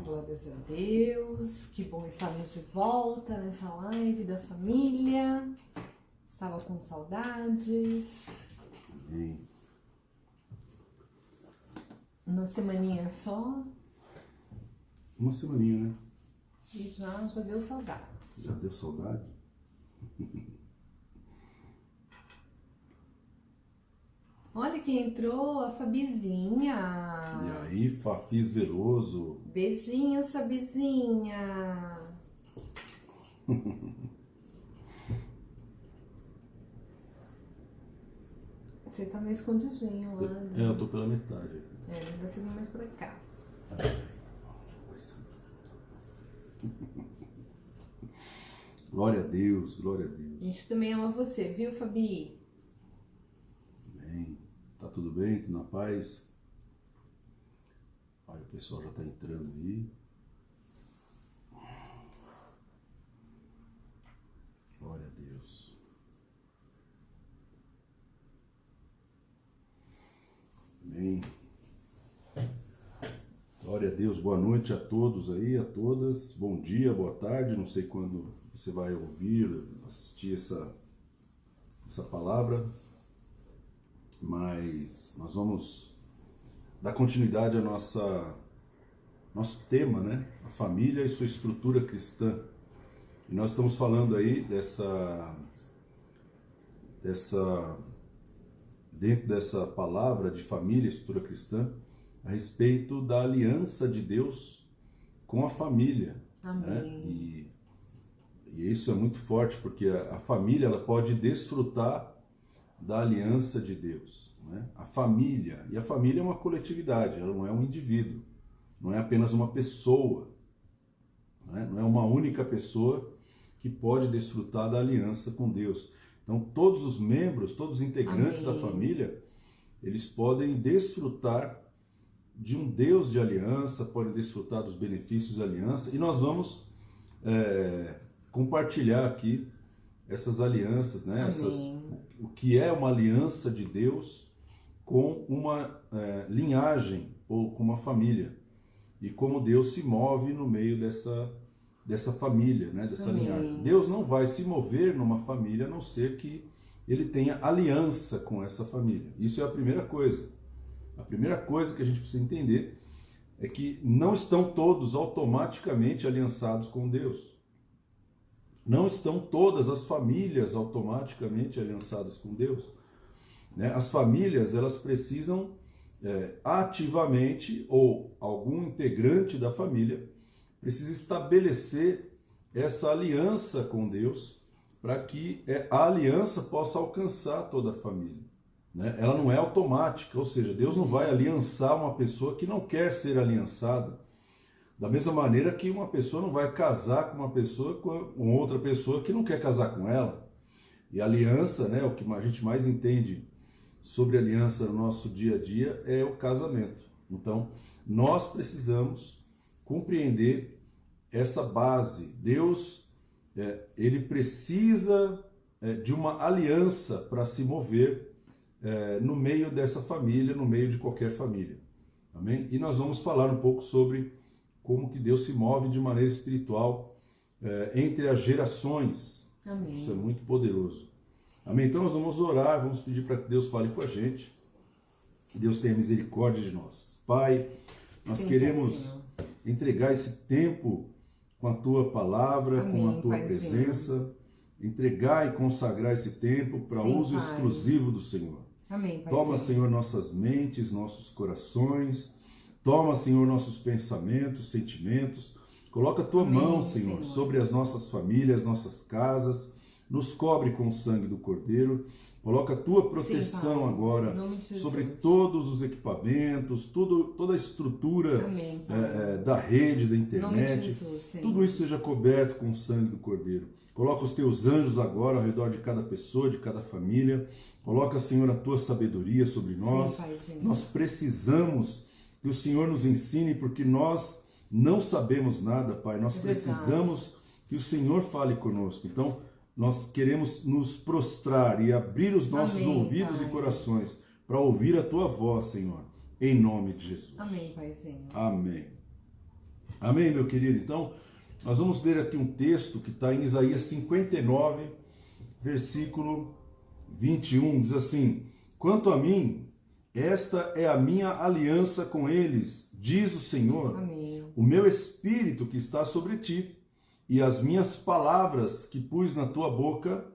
Glórias a Deus, que bom estarmos de volta nessa live da família. Estava com saudades. Amém. Uma semaninha só Uma semaninha, né? e já deu saudades. Já deu saudade? Olha quem entrou, a Fabizinha. E aí, Fafis Veloso? Beijinhos, Fabizinha. Você tá meio escondidinho lá, né? Eu tô pela metade. Não dá ser mais pra cá. Glória a Deus, glória a Deus. A gente também ama você, viu, Fabi? Amém. Tá tudo bem? Tudo na paz? Olha, o pessoal já tá entrando aí. Glória a Deus. Amém. Glória a Deus, boa noite a todos aí, a todas. Bom dia, boa tarde, não sei quando você vai ouvir, assistir essa palavra, mas nós vamos dar continuidade ao nosso tema, né? A família e sua estrutura cristã. E nós estamos falando aí dentro dessa palavra de família e estrutura cristã, a respeito da aliança de Deus com a família. Amém. Né? E isso é muito forte, porque a família ela pode desfrutar da aliança de Deus. Né? A família é uma coletividade, ela não é um indivíduo, não é apenas uma pessoa, né? Não é uma única pessoa que pode desfrutar da aliança com Deus. Então todos os membros, todos os integrantes Amém. da família, eles podem desfrutar de um Deus de aliança, podem desfrutar dos benefícios da aliança, e nós vamos compartilhar aqui essas alianças, né? O que é uma aliança de Deus com uma linhagem ou com uma família, e como Deus se move no meio dessa família, né? Dessa Amém. linhagem. Deus não vai se mover numa família a não ser que ele tenha aliança com essa família. Isso é a primeira coisa. A primeira coisa que a gente precisa entender é que não estão todos automaticamente aliançados com Deus. Não estão todas as famílias automaticamente aliançadas com Deus. Né? As famílias, elas precisam ativamente, ou algum integrante da família, precisa estabelecer essa aliança com Deus para que a aliança possa alcançar toda a família. Né? Ela não é automática, ou seja, Deus não vai aliançar uma pessoa que não quer ser aliançada. Da mesma maneira que uma pessoa não vai casar com uma pessoa com outra pessoa que não quer casar com ela. E a aliança, né, o que a gente mais entende sobre aliança no nosso dia a dia é o casamento. Então, nós precisamos compreender essa base. Deus, ele precisa de uma aliança para se mover no meio dessa família, no meio de qualquer família. Amém? E nós vamos falar um pouco sobre como que Deus se move de maneira espiritual entre as gerações. Amém. Isso é muito poderoso. Amém? Então nós vamos orar, vamos pedir para que Deus fale com a gente. Que Deus tenha misericórdia de nós. Pai, nós queremos entregar esse tempo com a Tua palavra, Amém, com a Tua Paizinho. presença. Entregar e consagrar esse tempo para uso Pai. exclusivo do Senhor. Amém, Pai. Toma, Senhor, nossas mentes, nossos corações. Toma, Senhor, nossos pensamentos, sentimentos. Coloca a Tua Amém, mão, Senhor, sobre as nossas famílias, nossas casas. Nos cobre com o sangue do Cordeiro. Coloca a Tua proteção agora sobre todos os equipamentos, toda a estrutura Amém, da rede, da Em nome de internet. Jesus, Senhor. Tudo isso seja coberto com o sangue do Cordeiro. Coloca os Teus anjos agora ao redor de cada pessoa, de cada família. Coloca, Senhor, a Tua sabedoria sobre nós. Sim, Paizinho. Nós precisamos que o Senhor nos ensine, porque nós não sabemos nada, Pai. Nós precisamos que o Senhor fale conosco. Então, nós queremos nos prostrar e abrir os nossos ouvidos e corações para ouvir a Tua voz, Senhor. Em nome de Jesus. Amém, Paizinho. Amém. Amém, meu querido? Então, nós vamos ler aqui um texto que está em Isaías 59, versículo 21. Diz assim: quanto a mim, esta é a minha aliança com eles, diz o Senhor. Amém. O meu espírito que está sobre ti e as minhas palavras que pus na tua boca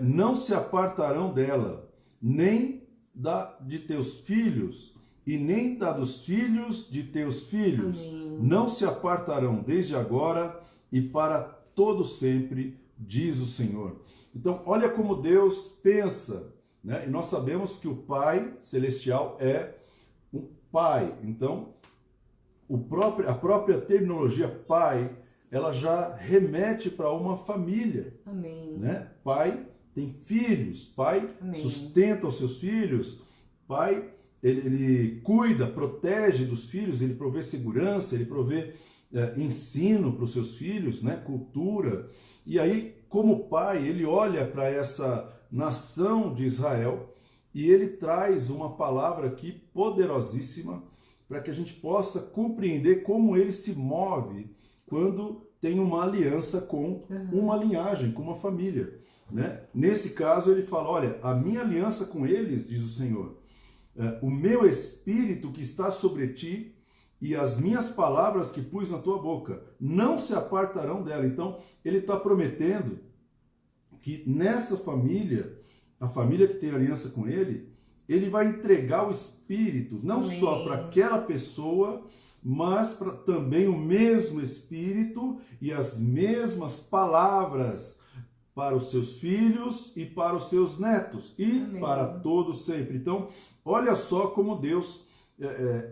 não se apartarão dela, nem da de teus filhos e nem da dos filhos de teus filhos. Amém. Não se apartarão desde agora e para todo sempre, diz o Senhor. Então, olha como Deus pensa, né? E nós sabemos que o Pai Celestial é um Pai. Então, a própria terminologia Pai, ela já remete para uma família. Amém. Né? Pai tem filhos, pai Amém. sustenta os seus filhos, pai ele cuida, protege dos filhos, ele provê segurança, ele provê ensino para os seus filhos, né? Cultura. E aí, como pai, ele olha para essa nação de Israel e ele traz uma palavra aqui poderosíssima para que a gente possa compreender como ele se move quando tem uma aliança com uma linhagem, com uma família. Né? Nesse caso ele fala, olha, a minha aliança com eles, diz o Senhor, o meu espírito que está sobre ti e as minhas palavras que pus na tua boca não se apartarão dela. Então ele está prometendo que nessa família, a família que tem aliança com ele, ele vai entregar o espírito não Amém. Só para aquela pessoa, mas para também o mesmo espírito e as mesmas palavras para os seus filhos e para os seus netos e Amém. Para todos sempre. Então, olha só como Deus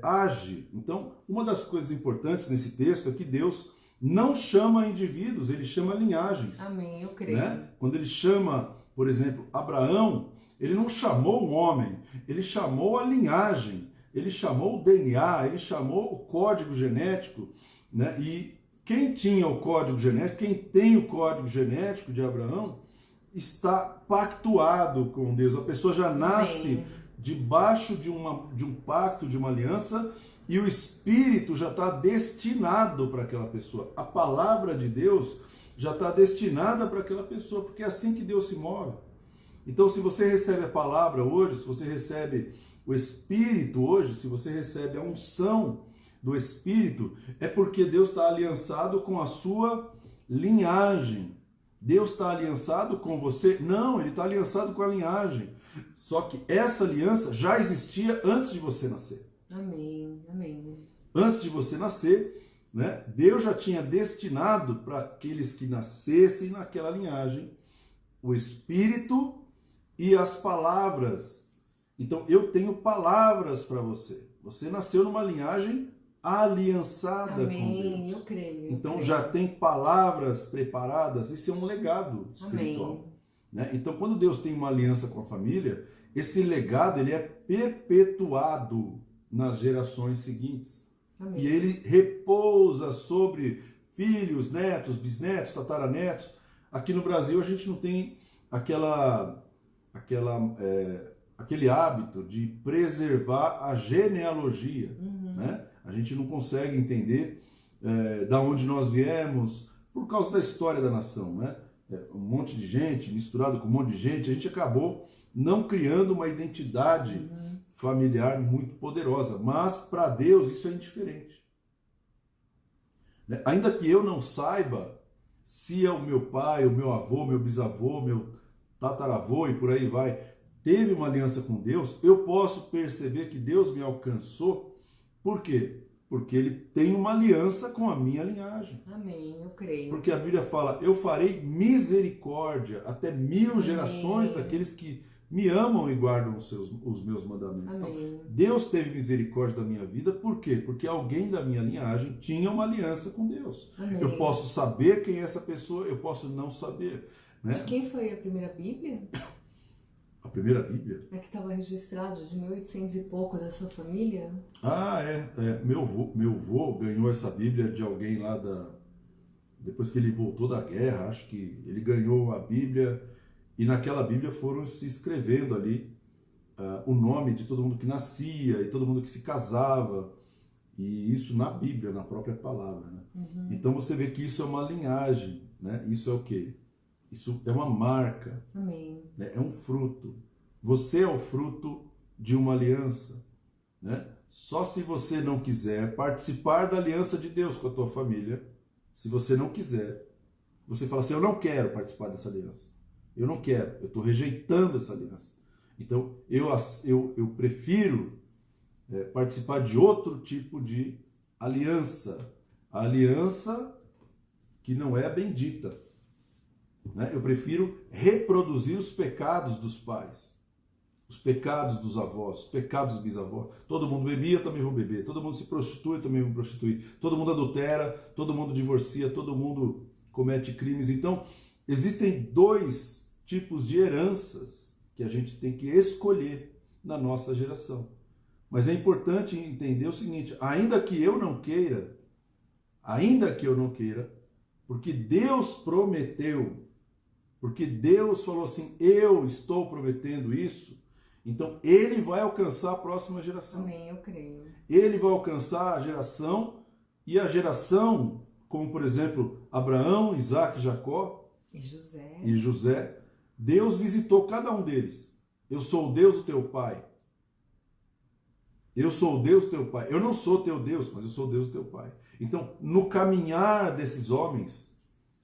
age. Então, uma das coisas importantes nesse texto é que Deus não chama indivíduos, ele chama linhagens. Amém, eu creio. Né? Quando ele chama, por exemplo, Abraão, ele não chamou um homem, ele chamou a linhagem, ele chamou o DNA, ele chamou o código genético, né? E quem tinha o código genético, quem tem o código genético de Abraão, está pactuado com Deus. A pessoa já nasce Amém. Debaixo de um pacto, de uma aliança, e o Espírito já está destinado para aquela pessoa. A palavra de Deus já está destinada para aquela pessoa, porque é assim que Deus se move. Então, se você recebe a palavra hoje, se você recebe o Espírito hoje, se você recebe a unção do Espírito, é porque Deus está aliançado com a sua linhagem. Deus está aliançado com você? Não, ele está aliançado com a linhagem. Só que essa aliança já existia antes de você nascer. Amém, amém. Antes de você nascer, né, Deus já tinha destinado para aqueles que nascessem naquela linhagem o Espírito e as palavras. Então, eu tenho palavras para você. Você nasceu numa linhagem aliançada Amém, com Deus. eu creio. Então, creio. já tem palavras preparadas. Isso é um legado espiritual. Amém. Né? Então, quando Deus tem uma aliança com a família, esse legado ele é perpetuado nas gerações seguintes. Amém. E ele repousa sobre filhos, netos, bisnetos, tataranetos. Aqui no Brasil a gente não tem aquele hábito de preservar a genealogia. Né? A gente não consegue entender da onde nós viemos por causa da história da nação. Né? Um monte de gente, misturado com um monte de gente, a gente acabou não criando uma identidade familiar muito poderosa. Mas para Deus isso é indiferente. Né? Ainda que eu não saiba se é o meu pai, o meu avô, meu bisavô, meu tataravô e por aí vai, teve uma aliança com Deus, eu posso perceber que Deus me alcançou. Por quê? Porque ele tem uma aliança com a minha linhagem. Amém, eu creio. Porque a Bíblia fala, eu farei misericórdia até 1000 gerações Amém. daqueles que me amam e guardam os meus mandamentos. Amém. Então, Deus teve misericórdia da minha vida, por quê? Porque alguém da minha linhagem tinha uma aliança com Deus. Amém. Eu posso saber quem é essa pessoa, eu posso não saber. Né? De quem foi a primeira Bíblia? A primeira Bíblia? É que estava registrado de 1800 e pouco da sua família? Ah, meu avô ganhou essa Bíblia de alguém lá depois que ele voltou da guerra, acho que ele ganhou a Bíblia e naquela Bíblia foram se escrevendo ali o nome de todo mundo que nascia e todo mundo que se casava. E isso na Bíblia, na própria palavra, né? Então você vê que isso é uma linhagem, né? Isso é o quê? Isso é uma marca, Amém. né? É um fruto. Você é o fruto de uma aliança, né? Só se você não quiser participar da aliança de Deus com a tua família, se você não quiser, você fala assim, eu não quero participar dessa aliança. Eu não quero, eu estou rejeitando essa aliança. Então, eu prefiro participar de outro tipo de aliança. A aliança que não é a bendita. Né? Eu prefiro reproduzir os pecados dos pais, os pecados dos avós, os pecados dos bisavós. Todo mundo bebia, eu também vou beber. Todo mundo se prostitui, eu também vou me prostituir. Todo mundo adultera, todo mundo divorcia, todo mundo comete crimes. Então, existem dois tipos de heranças que a gente tem que escolher na nossa geração. Mas é importante entender o seguinte, ainda que eu não queira, porque Deus prometeu, porque Deus falou assim, eu estou prometendo isso, então Ele vai alcançar a próxima geração. Amém, eu creio. Ele vai alcançar a geração, e a geração, como por exemplo, Abraão, Isaac, Jacó e José, Deus visitou cada um deles. Eu sou o Deus do teu pai. Eu sou o Deus do teu pai. Eu não sou teu Deus, mas eu sou o Deus do teu pai. Então, no caminhar desses homens,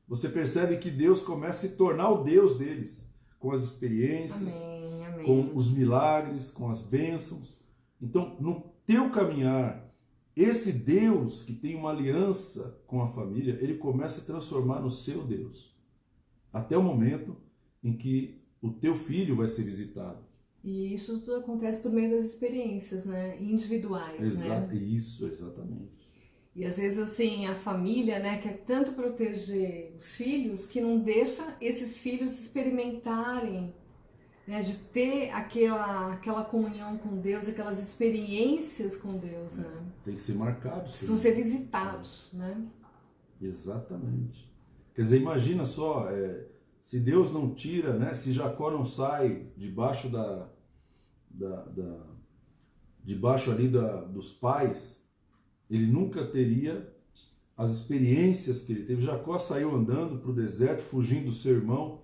você percebe que Deus começa a se tornar o Deus deles, com as experiências, amém. com os milagres, com as bênçãos. Então, no teu caminhar, esse Deus que tem uma aliança com a família, ele começa a transformar no seu Deus. Até o momento em que o teu filho vai ser visitado. E isso tudo acontece por meio das experiências, né? Individuais, né? Isso, exatamente. E às vezes, assim, a família, né, quer tanto proteger os filhos que não deixa esses filhos experimentarem, né, de ter aquela comunhão com Deus, aquelas experiências com Deus, né? Tem que ser marcados. Precisam ser visitados, né? Exatamente. Quer dizer, imagina só, se Deus não tira, né, se Jacó não sai debaixo debaixo ali dos pais, ele nunca teria as experiências que ele teve. Jacó saiu andando para o deserto, fugindo do seu irmão,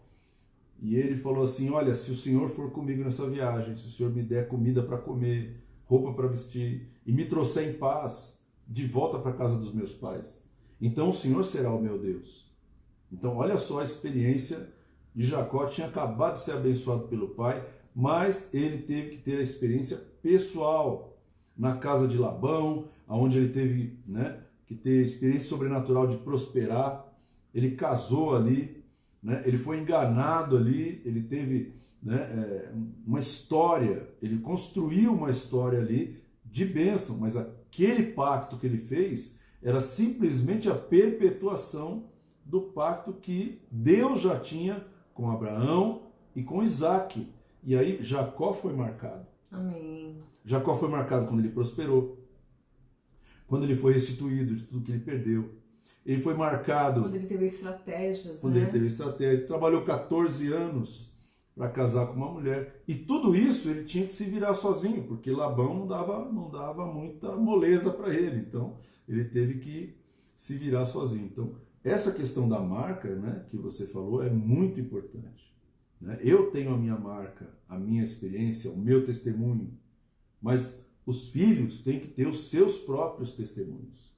e ele falou assim, olha, se o Senhor for comigo nessa viagem, se o Senhor me der comida para comer, roupa para vestir, e me trouxer em paz de volta para a casa dos meus pais, então o Senhor será o meu Deus. Então olha só a experiência de Jacó, tinha acabado de ser abençoado pelo pai, mas ele teve que ter a experiência pessoal na casa de Labão, onde ele teve, né, que ter experiência sobrenatural de prosperar. Ele casou ali, né, ele foi enganado ali, ele teve, né, uma história, ele construiu uma história ali de bênção, mas aquele pacto que ele fez era simplesmente a perpetuação do pacto que Deus já tinha com Abraão e com Isaac. E aí Jacó foi marcado. Amém. Jacó foi marcado quando ele prosperou, quando ele foi restituído de tudo que ele perdeu. Ele foi marcado quando ele teve estratégias, quando ele teve estratégia. Trabalhou 14 anos para casar com uma mulher. E tudo isso ele tinha que se virar sozinho, porque Labão não dava muita moleza para ele. Então ele teve que se virar sozinho. Então essa questão da marca, né, que você falou, é muito importante. Né? Eu tenho a minha marca, a minha experiência, o meu testemunho, mas os filhos têm que ter os seus próprios testemunhos.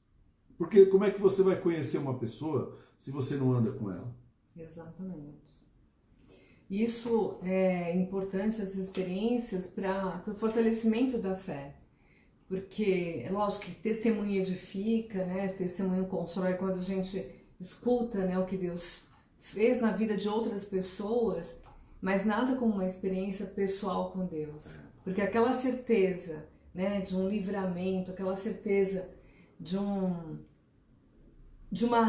Porque como é que você vai conhecer uma pessoa se você não anda com ela? Exatamente. Isso é importante, essas experiências, para o fortalecimento da fé. Porque é lógico que testemunho edifica, né? Testemunho constrói. Quando a gente escuta, né, o que Deus fez na vida de outras pessoas, mas nada como uma experiência pessoal com Deus. Porque aquela certeza, né, de um livramento, aquela certeza de uma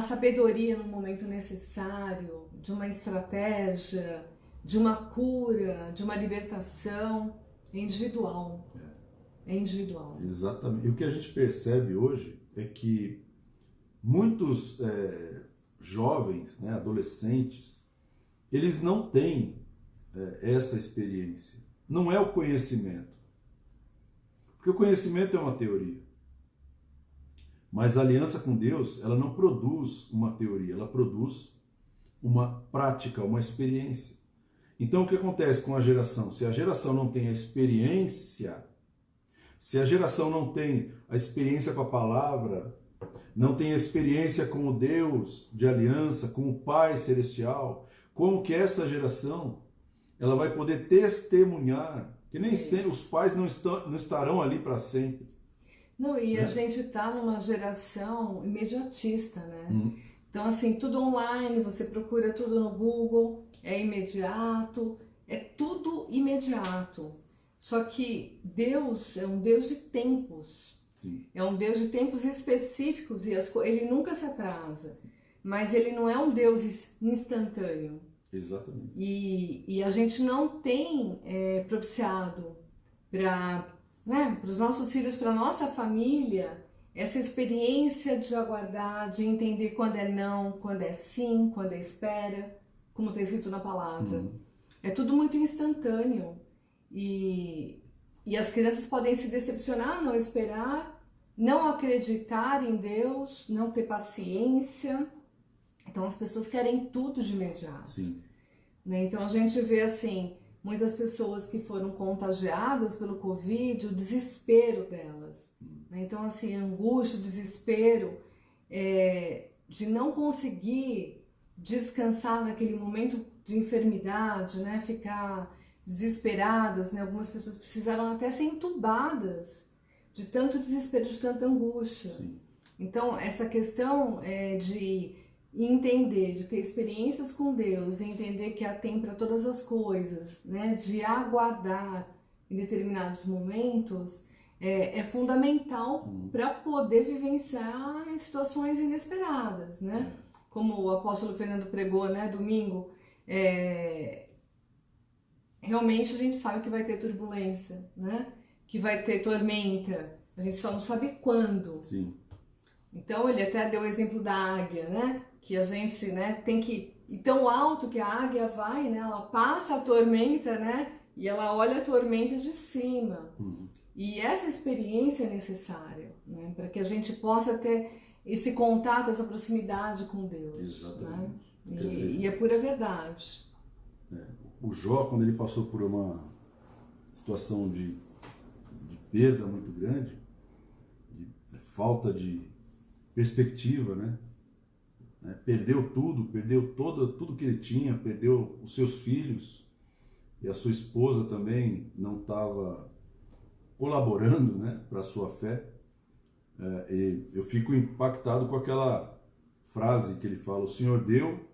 sabedoria no momento necessário, de uma estratégia, de uma cura, de uma libertação, é individual. É individual. Exatamente. E o que a gente percebe hoje é que muitos jovens, né, adolescentes, eles não têm essa experiência. Não é o conhecimento. Porque o conhecimento é uma teoria. Mas a aliança com Deus, ela não produz uma teoria, ela produz uma prática, uma experiência. Então o que acontece com a geração? Se a geração não tem a experiência, se a geração não tem a experiência com a palavra, não tem a experiência com o Deus de aliança, com o Pai Celestial, como que essa geração ela vai poder testemunhar? Que nem sempre os pais não estarão ali para sempre. Não, e a gente está numa geração imediatista, né? Então, assim, tudo online, você procura tudo no Google, é imediato, é tudo imediato. Só que Deus é um Deus de tempos. Sim. É um Deus de tempos específicos e ele nunca se atrasa. Mas ele não é um Deus instantâneo. Exatamente. E a gente não tem propiciado para os nossos filhos, para a nossa família, essa experiência de aguardar, de entender quando é não, quando é sim, quando é espera, como está escrito na palavra. É tudo muito instantâneo. E as crianças podem se decepcionar, não esperar, não acreditar em Deus, não ter paciência. Então as pessoas querem tudo de imediato. Sim. Né? Então a gente vê assim, muitas pessoas que foram contagiadas pelo Covid, o desespero delas. Né? Então assim, a angústia, o desespero de não conseguir descansar naquele momento de enfermidade, né? Ficar desesperadas, né? Algumas pessoas precisaram até ser entubadas de tanto desespero, de tanta angústia. Sim. Então essa questão de entender, de ter experiências com Deus, entender que há tempo para todas as coisas, né? De aguardar em determinados momentos, é fundamental para poder vivenciar em situações inesperadas, né? Como o apóstolo Fernando pregou, né, domingo, realmente a gente sabe que vai ter turbulência, né? Que vai ter tormenta, a gente só não sabe quando. Sim. Então ele até deu o exemplo da águia, né? Que a gente, né, tem que ir tão alto que a águia vai, né? Ela passa a tormenta, né? E ela olha a tormenta de cima. E essa experiência é necessária, né? Para que a gente possa ter esse contato, essa proximidade com Deus. Exatamente. Né? E é pura verdade. O Jó, quando ele passou por uma situação de perda muito grande, de falta de perspectiva, né? Perdeu tudo, perdeu tudo que ele tinha, perdeu os seus filhos, e a sua esposa também não estava colaborando, né, para a sua fé. E eu fico impactado com aquela frase que ele fala: o Senhor deu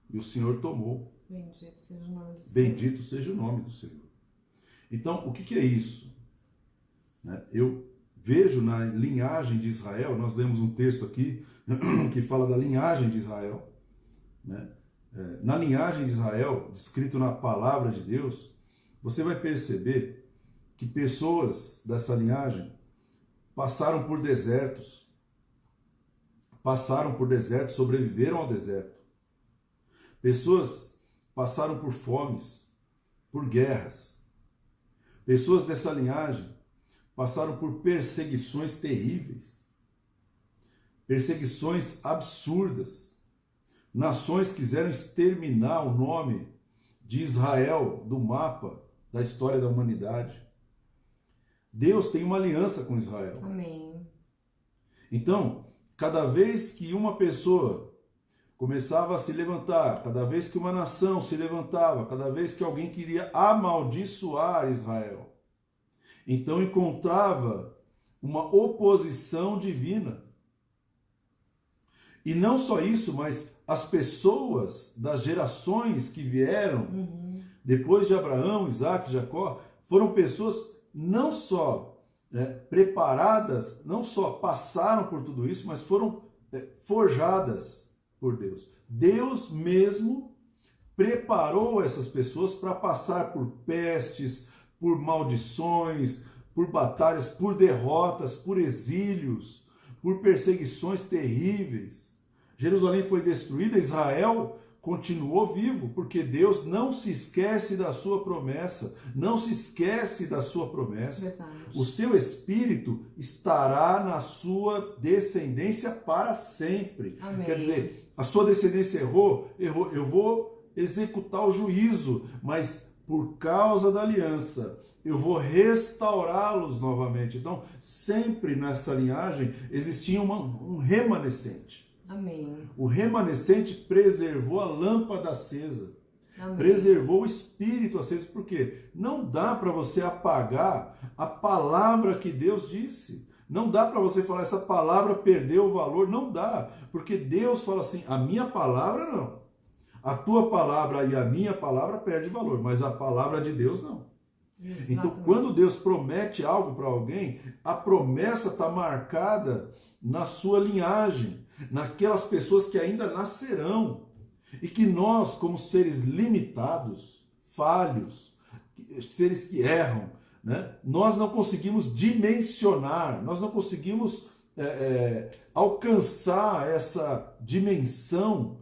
e o Senhor tomou. Bendito seja o nome do Senhor. Bendito seja o nome do Senhor. Então, o que é isso? Eu vejo na linhagem de Israel, nós lemos um texto aqui que fala da linhagem de Israel. Né? Na linhagem de Israel, descrito na palavra de Deus, você vai perceber que pessoas dessa linhagem passaram por desertos, sobreviveram ao deserto. Pessoas passaram por fomes, por guerras. Pessoas dessa linhagem passaram por perseguições terríveis, perseguições absurdas. Nações quiseram exterminar o nome de Israel do mapa da história da humanidade. Deus tem uma aliança com Israel. Amém. Então, cada vez que uma pessoa começava a se levantar, cada vez que uma nação se levantava, cada vez que alguém queria amaldiçoar Israel, então encontrava uma oposição divina. E não só isso, mas as pessoas das gerações que vieram depois de Abraão, Isaac, Jacó, foram pessoas não só preparadas, não só passaram por tudo isso, mas foram forjadas por Deus. Deus mesmo preparou essas pessoas para passar por pestes, por maldições, por batalhas, por derrotas, por exílios, por perseguições terríveis. Jerusalém foi destruída, Israel continuou vivo, porque Deus não se esquece da sua promessa, não se esquece da sua promessa. Verdade. O seu espírito estará na sua descendência para sempre. Amém. Quer dizer, a sua descendência errou, eu vou executar o juízo, mas por causa da aliança, eu vou restaurá-los novamente. Então, sempre nessa linhagem existia um remanescente. Amém. O remanescente preservou a lâmpada acesa. Amém. Preservou o espírito aceso. Por quê? Não dá para você apagar a palavra que Deus disse. Não dá para você falar, essa palavra perdeu o valor. Não dá. Porque Deus fala assim, a minha palavra não. A tua palavra e a minha palavra perde valor, mas a palavra de Deus não. Exatamente. Então, quando Deus promete algo para alguém, a promessa está marcada na sua linhagem, naquelas pessoas que ainda nascerão. E que nós, como seres limitados, falhos, seres que erram, né, nós não conseguimos dimensionar, nós não conseguimos alcançar essa dimensão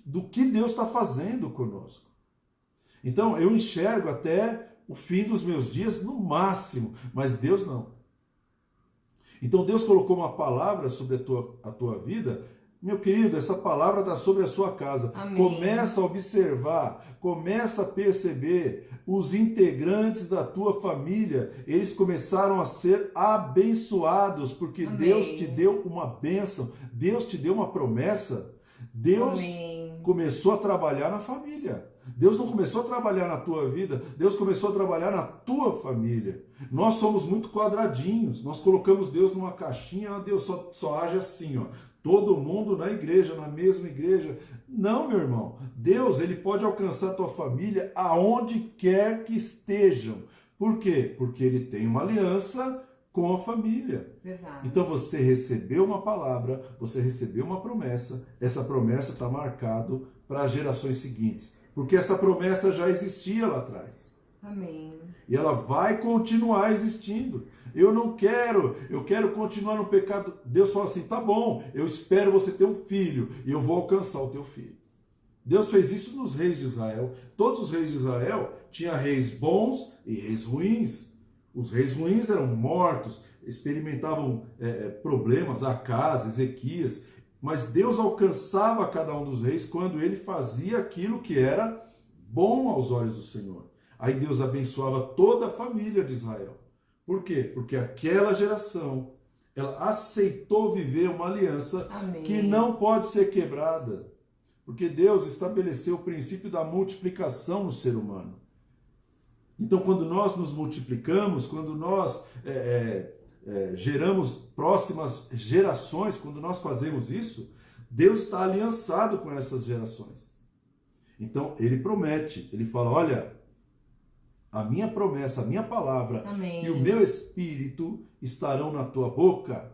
do que Deus está fazendo conosco. Então, eu enxergo até o fim dos meus dias no máximo, mas Deus não. Então Deus colocou uma palavra sobre a tua vida, meu querido, essa palavra está sobre a sua casa. Amém. Começa a observar, começa a perceber os integrantes da tua família, eles começaram a ser abençoados, porque Amém. Deus te deu uma bênção, Deus te deu uma promessa, Deus começou a trabalhar na família. Deus não começou a trabalhar na tua vida, Deus começou a trabalhar na tua família. Nós somos muito quadradinhos, nós colocamos Deus numa caixinha, Deus só age assim, ó. Todo mundo na igreja, na mesma igreja. Não, meu irmão, Deus, ele pode alcançar a tua família aonde quer que estejam. Por quê? Porque ele tem uma aliança com a família. Verdade. Então você recebeu uma palavra, você recebeu uma promessa, essa promessa está marcada para as gerações seguintes. Porque essa promessa já existia lá atrás. Amém. E ela vai continuar existindo. Eu quero continuar no pecado. Deus fala assim, tá bom, eu espero você ter um filho e eu vou alcançar o teu filho. Deus fez isso nos reis de Israel. Todos os reis de Israel tinham reis bons e reis ruins. Os reis ruins eram mortos, experimentavam problemas, Acás, Ezequias. Mas Deus alcançava cada um dos reis quando ele fazia aquilo que era bom aos olhos do Senhor. Aí Deus abençoava toda a família de Israel. Por quê? Porque aquela geração, ela aceitou viver uma aliança Amém. Que não pode ser quebrada. Porque Deus estabeleceu o princípio da multiplicação no ser humano. Então, quando nós nos multiplicamos, quando nós geramos próximas gerações, quando nós fazemos isso, Deus está aliançado com essas gerações. Então, ele promete, ele fala, olha, a minha promessa, a minha palavra Amém. E o meu espírito estarão na tua boca.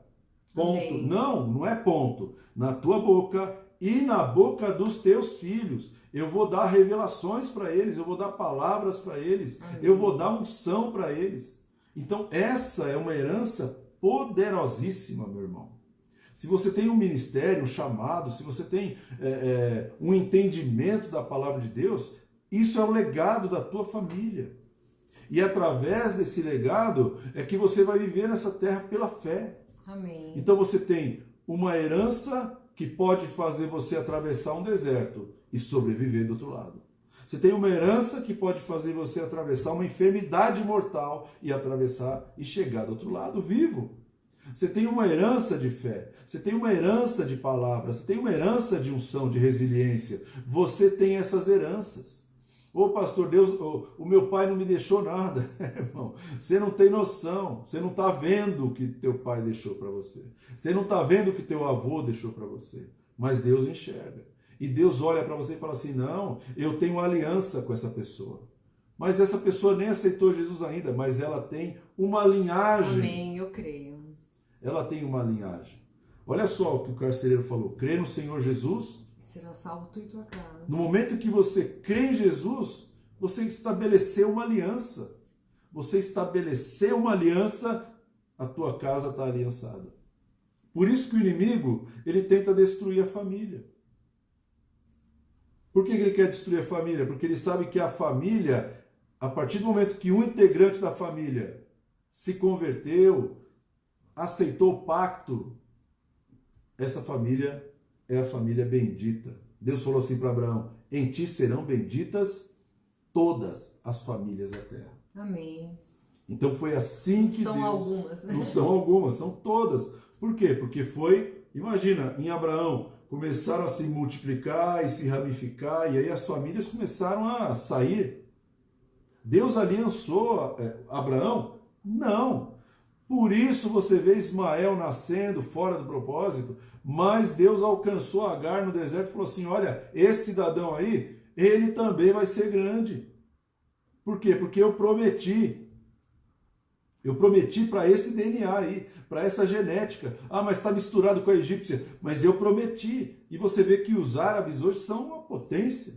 Ponto. Amém. Não é ponto. Na tua boca e na boca dos teus filhos. Eu vou dar revelações para eles, eu vou dar palavras para eles, Amém. Eu vou dar unção para eles. Então, essa é uma herança poderosíssima, meu irmão. Se você tem um ministério, um chamado, se você tem um entendimento da palavra de Deus, isso é o legado da tua família. E através desse legado é que você vai viver nessa terra pela fé. Amém. Então você tem uma herança que pode fazer você atravessar um deserto e sobreviver do outro lado. Você tem uma herança que pode fazer você atravessar uma enfermidade mortal e atravessar e chegar do outro lado vivo. Você tem uma herança de fé, você tem uma herança de palavras, você tem uma herança de unção, de resiliência. Você tem essas heranças. Ô pastor, Deus, o meu pai não me deixou nada. Irmão, você não tem noção, você não está vendo o que teu pai deixou para você. Você não está vendo o que teu avô deixou para você. Mas Deus enxerga. E Deus olha para você e fala assim, não, eu tenho aliança com essa pessoa. Mas essa pessoa nem aceitou Jesus ainda, mas ela tem uma linhagem. Amém, eu creio. Ela tem uma linhagem. Olha só o que o carcereiro falou, crê no Senhor Jesus. Será salvo tu e tua casa. No momento que você crê em Jesus, você estabeleceu uma aliança. Você estabeleceu uma aliança, a tua casa está aliançada. Por isso que o inimigo, ele tenta destruir a família. Por que ele quer destruir a família? Porque ele sabe que a família, a partir do momento que um integrante da família se converteu, aceitou o pacto, essa família é a família bendita. Deus falou assim para Abraão: em ti serão benditas todas as famílias da terra. Amém. Então foi assim que São Deus... algumas, né? Não são algumas, são todas. Por quê? Porque foi, imagina, em Abraão começaram a se multiplicar e se ramificar, e aí as famílias começaram a sair. Deus aliançou Abraão? Não. Por isso você vê Ismael nascendo fora do propósito, mas Deus alcançou Agar no deserto e falou assim: olha, esse cidadão aí, ele também vai ser grande. Por quê? Porque eu prometi. Eu prometi para esse DNA aí, para essa genética. Ah, mas está misturado com a egípcia. Mas eu prometi. E você vê que os árabes hoje são uma potência.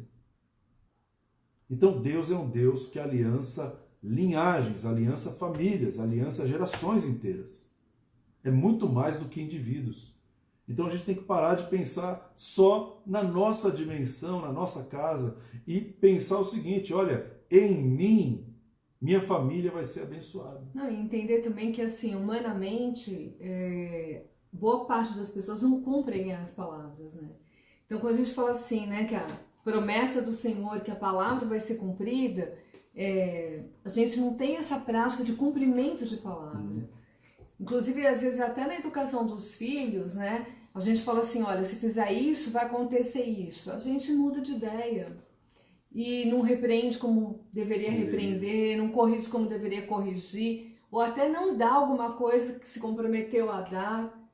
Então Deus é um Deus que aliança linhagens, aliança famílias, aliança gerações inteiras. É muito mais do que indivíduos. Então a gente tem que parar de pensar só na nossa dimensão, na nossa casa, e pensar o seguinte: olha, em mim, minha família vai ser abençoada. Não, e entender também que, assim, humanamente, boa parte das pessoas não cumprem as palavras, né? Então, quando a gente fala assim, né, que a promessa do Senhor, que a palavra vai ser cumprida, a gente não tem essa prática de cumprimento de palavra. Inclusive, às vezes, até na educação dos filhos, né, a gente fala assim: olha, se fizer isso, vai acontecer isso. A gente muda de ideia. E não repreende como deveria repreender, não corrige como deveria corrigir, ou até não dá alguma coisa que se comprometeu a dar.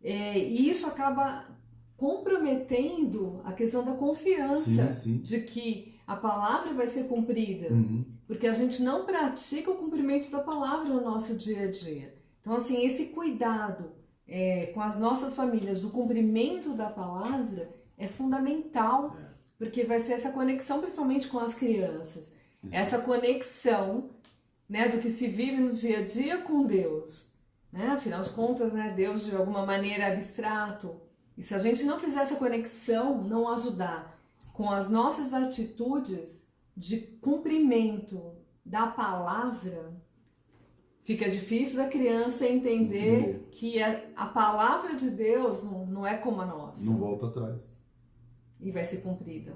E isso acaba comprometendo a questão da confiança de que a palavra vai ser cumprida, porque a gente não pratica o cumprimento da palavra no nosso dia a dia. Então, assim, esse cuidado com as nossas famílias do cumprimento da palavra é fundamental. Porque vai ser essa conexão, principalmente com as crianças. Essa conexão, né, do que se vive no dia a dia com Deus. Né? Afinal de contas, né, Deus de alguma maneira é abstrato. E se a gente não fizer essa conexão, não ajudar com as nossas atitudes de cumprimento da palavra, fica difícil da criança entender que a palavra de Deus não é como a nossa. Não volta atrás. E vai ser cumprida.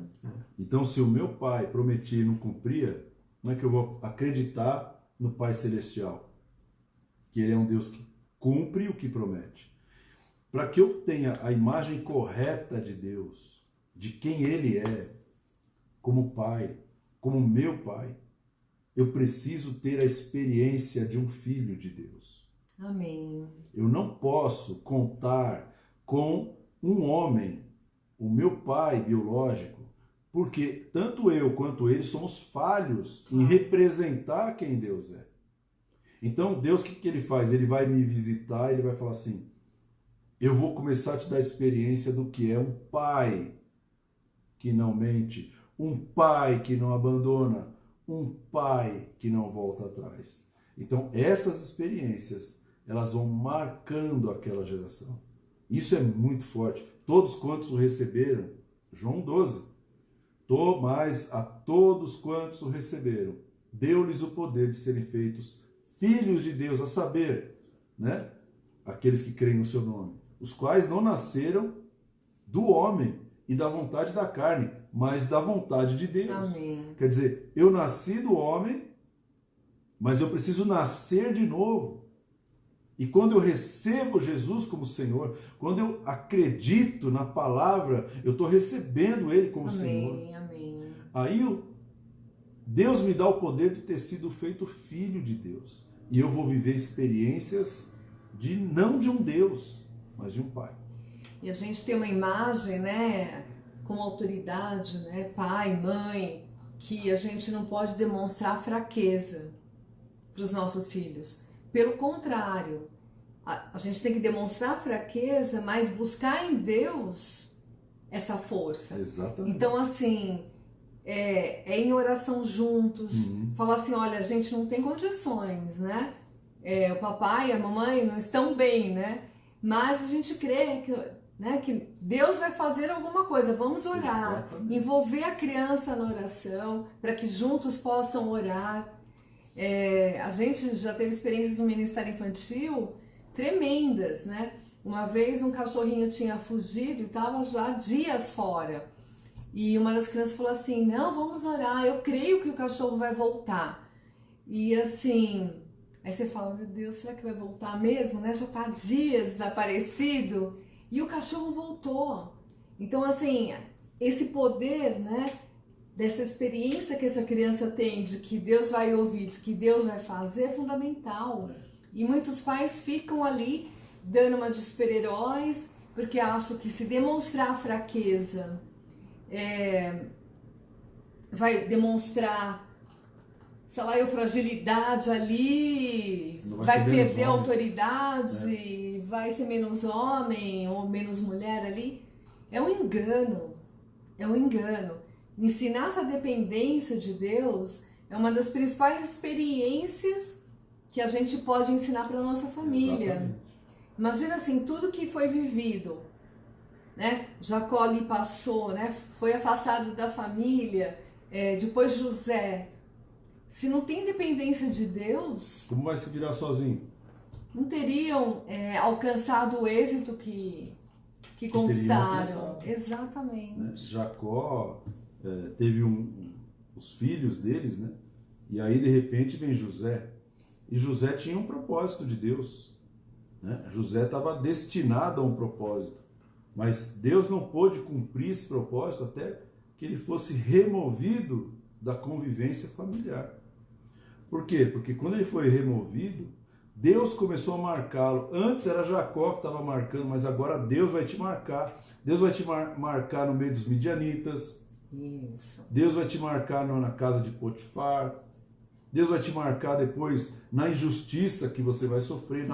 Então, se o meu pai prometia e não cumpria, não é que eu vou acreditar no Pai Celestial, que ele é um Deus que cumpre o que promete. Para que eu tenha a imagem correta de Deus, de quem ele é, como pai, como meu pai, eu preciso ter a experiência de um filho de Deus. Amém. Eu não posso contar com um homem, o meu pai biológico, porque tanto eu quanto ele somos falhos em representar quem Deus é. Então, Deus, o que ele faz? Ele vai me visitar, ele vai falar assim: eu vou começar a te dar a experiência do que é um pai que não mente, um pai que não abandona, um pai que não volta atrás. Então, essas experiências, elas vão marcando aquela geração. Isso é muito forte. Todos quantos o receberam, João 12, mas a todos quantos o receberam, deu-lhes o poder de serem feitos filhos de Deus, a saber, né, aqueles que creem no seu nome, os quais não nasceram do homem e da vontade da carne, mas da vontade de Deus. Amém. Quer dizer, eu nasci do homem, mas eu preciso nascer de novo. E quando eu recebo Jesus como Senhor, quando eu acredito na palavra, eu estou recebendo Ele como Senhor. Amém. Aí Deus me dá o poder de ter sido feito filho de Deus. E eu vou viver experiências não de um Deus, mas de um Pai. E a gente tem uma imagem, né, com autoridade, né, pai, mãe, que a gente não pode demonstrar fraqueza para os nossos filhos. Pelo contrário, a gente tem que demonstrar fraqueza, mas buscar em Deus essa força. Exatamente. Então, assim, em oração juntos, falar assim: olha, a gente não tem condições, né? O papai e a mamãe não estão bem, né? Mas a gente crê né? Que Deus vai fazer alguma coisa, vamos orar. Exatamente. Envolver a criança na oração, para que juntos possam orar. A gente já teve experiências no Ministério Infantil tremendas, né? Uma vez um cachorrinho tinha fugido e estava já dias fora. E uma das crianças falou assim, não, vamos orar, eu creio que o cachorro vai voltar. E assim, aí você fala, meu Deus, será que vai voltar mesmo, né? Já está dias desaparecido e o cachorro voltou. Então assim, esse poder, né? Dessa experiência que essa criança tem de que Deus vai ouvir, de que Deus vai fazer, é fundamental. E muitos pais ficam ali dando uma de super-heróis, porque acham que se demonstrar fraqueza, vai demonstrar, sei lá, fragilidade ali, vai perder a autoridade, vai ser menos homem ou menos mulher ali. É um engano, é um engano. Ensinar essa dependência de Deus é uma das principais experiências que a gente pode ensinar para a nossa família. Exatamente. Imagina assim, tudo que foi vivido, né? Jacó ali passou, né? Foi afastado da família, depois José. Se não tem dependência de Deus, como vai se virar sozinho? Não teriam alcançado o êxito que conquistaram. Exatamente. Né? Jacó teve os filhos deles, né? E aí de repente vem José. E José tinha um propósito de Deus, né? José estava destinado a um propósito, mas Deus não pôde cumprir esse propósito até que ele fosse removido da convivência familiar. Por quê? Porque quando ele foi removido, Deus começou a marcá-lo. Antes era Jacó que estava marcando, mas agora Deus vai te marcar. Deus vai te marcar no meio dos midianitas. Isso. Deus vai te marcar na casa de Potifar. Deus vai te marcar depois na injustiça que você vai sofrer,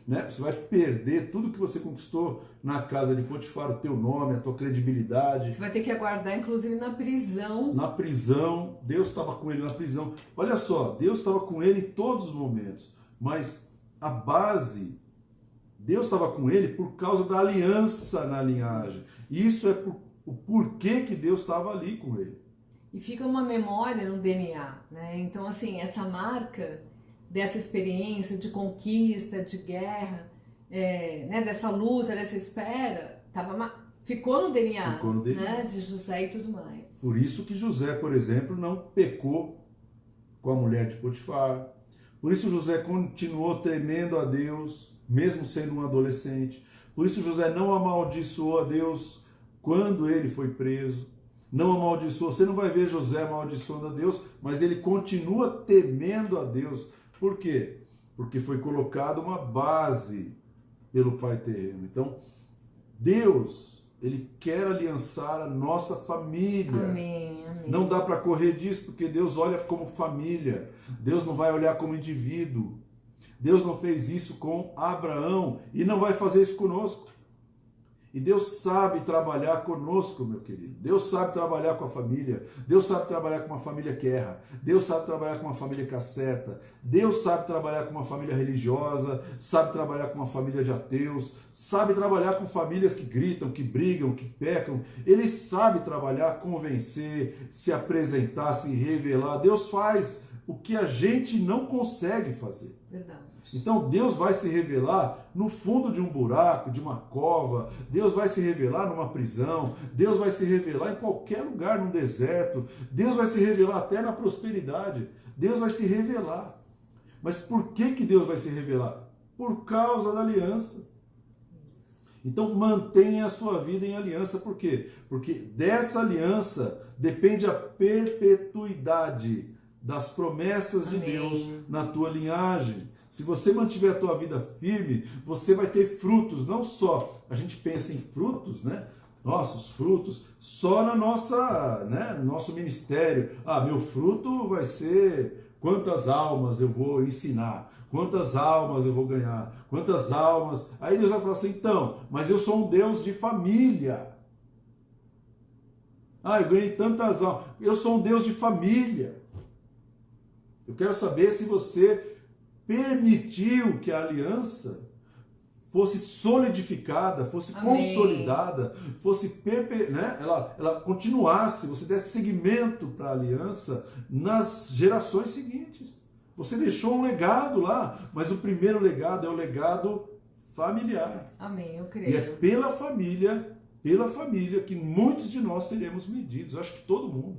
né? Você vai perder tudo que você conquistou na casa de Potifar, o teu nome, a tua credibilidade. Você vai ter que aguardar, inclusive, na prisão. Na prisão, Deus estava com ele na prisão. Olha só, Deus estava com ele em todos os momentos, mas a base, Deus estava com ele por causa da aliança na linhagem. Isso é o porquê que Deus estava ali com ele. E fica uma memória no DNA, né? Então, assim, essa marca dessa experiência de conquista, de guerra, né? Dessa luta, dessa espera, ficou no DNA, ficou no DNA, né? De José e tudo mais. Por isso que José, por exemplo, não pecou com a mulher de Potifar. Por isso José continuou temendo a Deus, mesmo sendo um adolescente. Por isso José não amaldiçoou a Deus quando ele foi preso. Não amaldiçoou. Você não vai ver José amaldiçoando a Deus, mas ele continua temendo a Deus. Por quê? Porque foi colocada uma base pelo Pai terreno. Então, Deus, Ele quer aliançar a nossa família. Amém, amém. Não dá para correr disso, porque Deus olha como família. Deus não vai olhar como indivíduo. Deus não fez isso com Abraão e não vai fazer isso conosco. E Deus sabe trabalhar conosco, meu querido. Deus sabe trabalhar com a família. Deus sabe trabalhar com uma família que erra. Deus sabe trabalhar com uma família que acerta. Deus sabe trabalhar com uma família religiosa. Sabe trabalhar com uma família de ateus. Sabe trabalhar com famílias que gritam, que brigam, que pecam. Ele sabe trabalhar, convencer, se apresentar, se revelar. Deus faz o que a gente não consegue fazer. Verdade. Então Deus vai se revelar no fundo de um buraco, de uma cova. Deus vai se revelar numa prisão. Deus vai se revelar em qualquer lugar, num deserto. Deus vai se revelar até na prosperidade. Deus vai se revelar. Mas por que Deus vai se revelar? Por causa da aliança. Então mantenha a sua vida em aliança. Por quê? Porque dessa aliança depende a perpetuidade das promessas de Deus na tua linhagem. Se você mantiver a tua vida firme, você vai ter frutos, não só, a gente pensa em frutos, né? Nossos frutos, só na nossa, né, no nosso ministério. Meu fruto vai ser quantas almas eu vou ensinar, quantas almas eu vou ganhar, quantas almas. Aí Deus vai falar assim, então, mas eu sou um Deus de família. Eu ganhei tantas almas. Eu sou um Deus de família. Eu quero saber se você permitiu que a aliança fosse solidificada, fosse Amém. consolidada, fosse né? ela continuasse, você desse seguimento para a aliança nas gerações seguintes. Você deixou um legado lá, mas o primeiro legado é o legado familiar. Amém, eu E creio. é pela família que muitos de nós seremos medidos. Eu acho que todo mundo.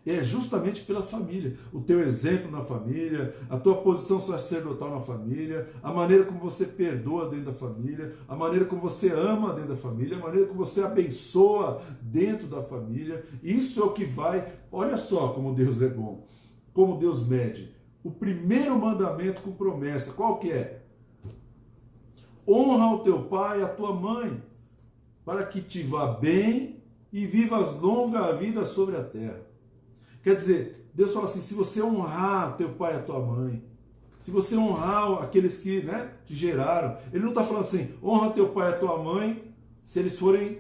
É justamente pela família. O teu exemplo na família, a tua posição sacerdotal na família, a maneira como você perdoa dentro da família, a maneira como você ama dentro da família, a maneira como você abençoa dentro da família. Isso é o que vai... Olha só como Deus é bom, como Deus mede. O primeiro mandamento com promessa, qual que é? Honra o teu pai e a tua mãe, para que te vá bem e vivas longa vida sobre a terra. Quer dizer, Deus fala assim, se você honrar teu pai e a tua mãe, se você honrar aqueles que, né, te geraram, ele não está falando assim, honra teu pai e a tua mãe, se eles forem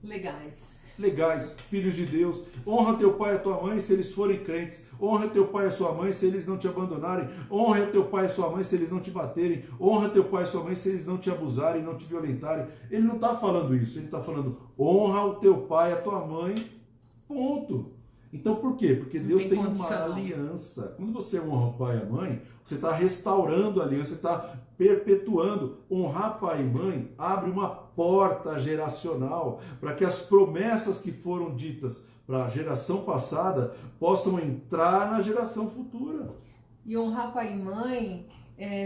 legais, filhos de Deus. Honra teu pai e a tua mãe se eles forem crentes. Honra teu pai e a sua mãe se eles não te abandonarem. Honra teu pai e sua mãe se eles não te baterem. Honra teu pai e sua mãe se eles não te abusarem, não te violentarem. Ele não está falando isso, ele está falando honra o teu pai e a tua mãe, ponto. Então por quê? Porque Deus tem uma aliança. Quando você honra o pai e a mãe, você está restaurando a aliança, você está perpetuando. Honrar pai e mãe abre uma porta geracional para que as promessas que foram ditas para a geração passada possam entrar na geração futura. E honrar pai e mãe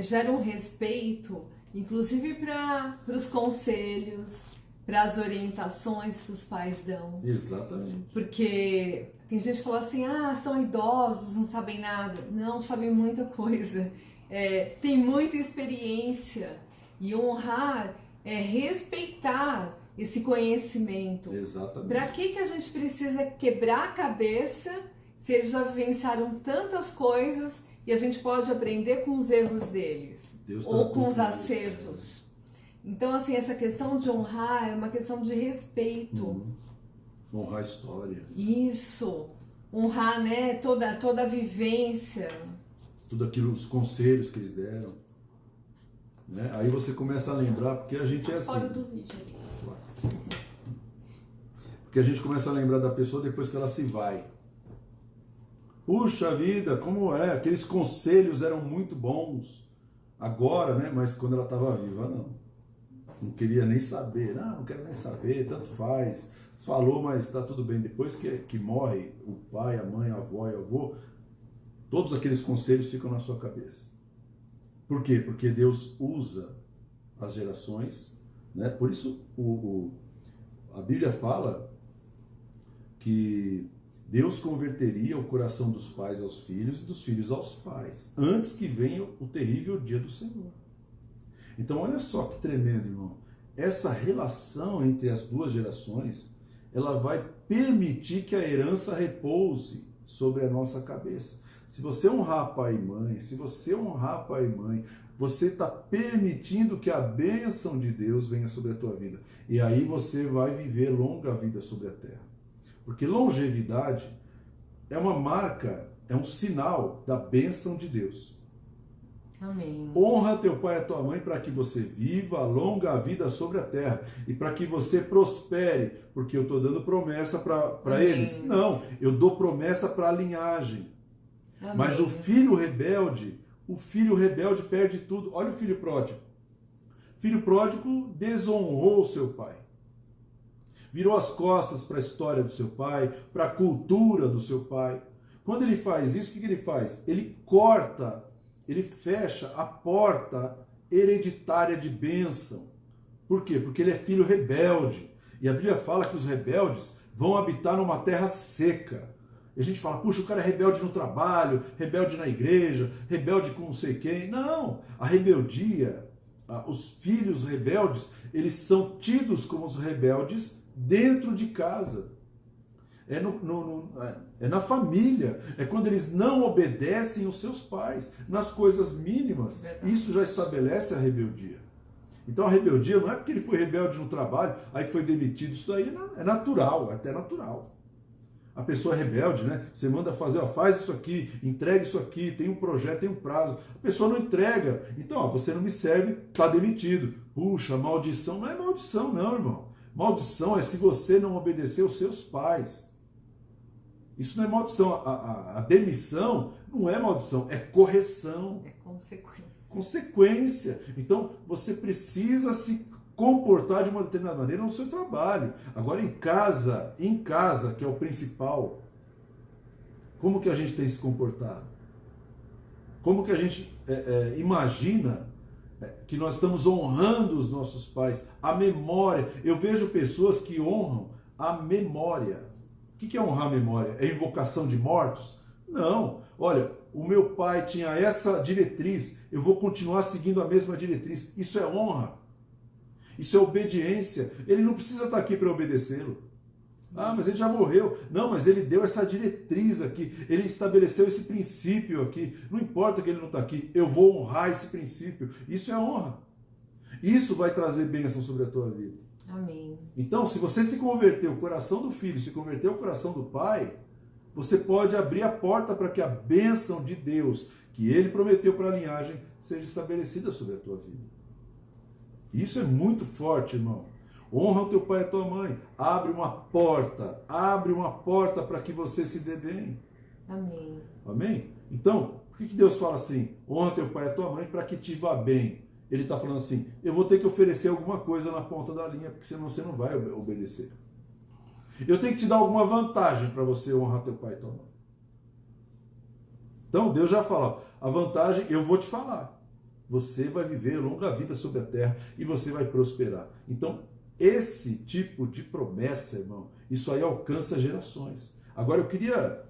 gera um respeito, inclusive para os conselhos, para as orientações que os pais dão. Exatamente. Porque tem gente que fala assim, são idosos, não sabem nada. Não, sabem muita coisa. Tem muita experiência. E honrar é respeitar esse conhecimento. Exatamente. Para que a gente precisa quebrar a cabeça se eles já vivenciaram tantas coisas e a gente pode aprender com os erros deles? Ou com os acertos? Então, assim, essa questão de honrar é uma questão de respeito. Honrar a história. Isso. Honrar, né, toda a vivência. Tudo aquilo, os conselhos que eles deram. Né? Aí você começa a lembrar, porque a gente é assim. Fora do vídeo. Porque a gente começa a lembrar da pessoa depois que ela se vai. Puxa vida, como é? Aqueles conselhos eram muito bons. Agora, né? Mas quando ela estava viva, não. Não queria nem saber. Não quero nem saber, tanto faz. Falou, mas está tudo bem. Depois que morre o pai, a mãe, a avó e o avô, todos aqueles conselhos ficam na sua cabeça. Por quê? Porque Deus usa as gerações, né? Por isso a Bíblia fala que Deus converteria o coração dos pais aos filhos e dos filhos aos pais, antes que venha o terrível dia do Senhor. Então olha só que tremendo, irmão. Essa relação entre as duas gerações, ela vai permitir que a herança repouse sobre a nossa cabeça. Se você honrar pai e mãe, você está permitindo que a bênção de Deus venha sobre a tua vida. E aí você vai viver longa vida sobre a terra. Porque longevidade é uma marca, é um sinal da bênção de Deus. Amém. Honra teu pai e a tua mãe para que você viva longa vida sobre a terra e para que você prospere, porque eu estou dando promessa para eles. Não, eu dou promessa para a linhagem. Amém. Mas o filho rebelde perde tudo. Olha o filho pródigo. Filho pródigo desonrou o seu pai. Virou as costas para a história do seu pai, para a cultura do seu pai. Quando ele faz isso, o que ele faz? Ele fecha a porta hereditária de bênção. Por quê? Porque ele é filho rebelde. E a Bíblia fala que os rebeldes vão habitar numa terra seca. E a gente fala, puxa, o cara é rebelde no trabalho, rebelde na igreja, rebelde com não sei quem. Não, a rebeldia, os filhos rebeldes, eles são tidos como os rebeldes dentro de casa. É na família, é quando eles não obedecem os seus pais, nas coisas mínimas. Verdade. Isso já estabelece a rebeldia. Então a rebeldia não é porque ele foi rebelde no trabalho, aí foi demitido, isso daí é natural, é até natural. A pessoa é rebelde, né? Você manda fazer, faz isso aqui, entrega isso aqui, tem um projeto, tem um prazo. A pessoa não entrega. Então, você não me serve, está demitido. Puxa, maldição. Não é maldição não, irmão. Maldição é se você não obedecer aos seus pais. Isso não é maldição. A demissão não é maldição, é correção. É consequência. Consequência. Então, você precisa se comportar de uma determinada maneira no seu trabalho. Agora, em casa, que é o principal, como que a gente tem se comportado? Como que a gente imagina que nós estamos honrando os nossos pais, a memória? Eu vejo pessoas que honram a memória. O que é honrar a memória? É invocação de mortos? Não. Olha, o meu pai tinha essa diretriz, eu vou continuar seguindo a mesma diretriz. Isso é honra. Isso é obediência. Ele não precisa estar aqui para obedecê-lo. Ah, mas ele já morreu. Não, mas ele deu essa diretriz aqui. Ele estabeleceu esse princípio aqui. Não importa que ele não está aqui, eu vou honrar esse princípio. Isso é honra. Isso vai trazer bênção sobre a tua vida. Amém. Então, se você se converter, o coração do filho se converter ao coração do pai, você pode abrir a porta para que a bênção de Deus, que ele prometeu para a linhagem, seja estabelecida sobre a tua vida. Isso é muito forte, irmão. Honra o teu pai e a tua mãe. Abre uma porta para que você se dê bem. Amém. Amém? Então, por que Deus fala assim? Honra teu pai e a tua mãe para que te vá bem. Ele está falando assim, eu vou ter que oferecer alguma coisa na ponta da linha, porque senão você não vai obedecer. Eu tenho que te dar alguma vantagem para você honrar teu pai e tua mãe. Então, Deus já fala, a vantagem eu vou te falar. Você vai viver longa vida sobre a terra e você vai prosperar. Então, esse tipo de promessa, irmão, isso aí alcança gerações. Agora eu queria,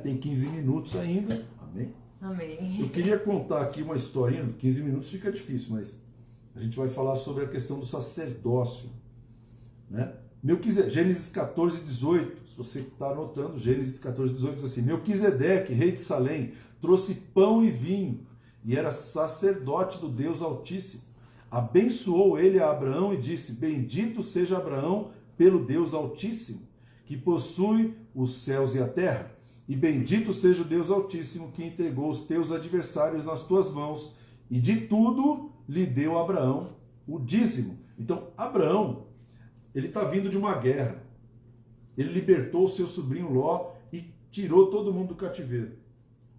tem 15 minutos ainda, amém? Amém. Eu queria contar aqui uma historinha, 15 minutos fica difícil, mas a gente vai falar sobre a questão do sacerdócio, né? Gênesis 14, 18, se você está anotando, Gênesis 14, 18 diz assim, Melquisedeque, rei de Salém, trouxe pão e vinho, e era sacerdote do Deus Altíssimo. Abençoou ele a Abraão e disse, bendito seja Abraão pelo Deus Altíssimo, que possui os céus e a terra, e bendito seja o Deus Altíssimo, que entregou os teus adversários nas tuas mãos, e de tudo lhe deu a Abraão o dízimo. Então, Abraão, ele está vindo de uma guerra. Ele libertou o seu sobrinho Ló e tirou todo mundo do cativeiro.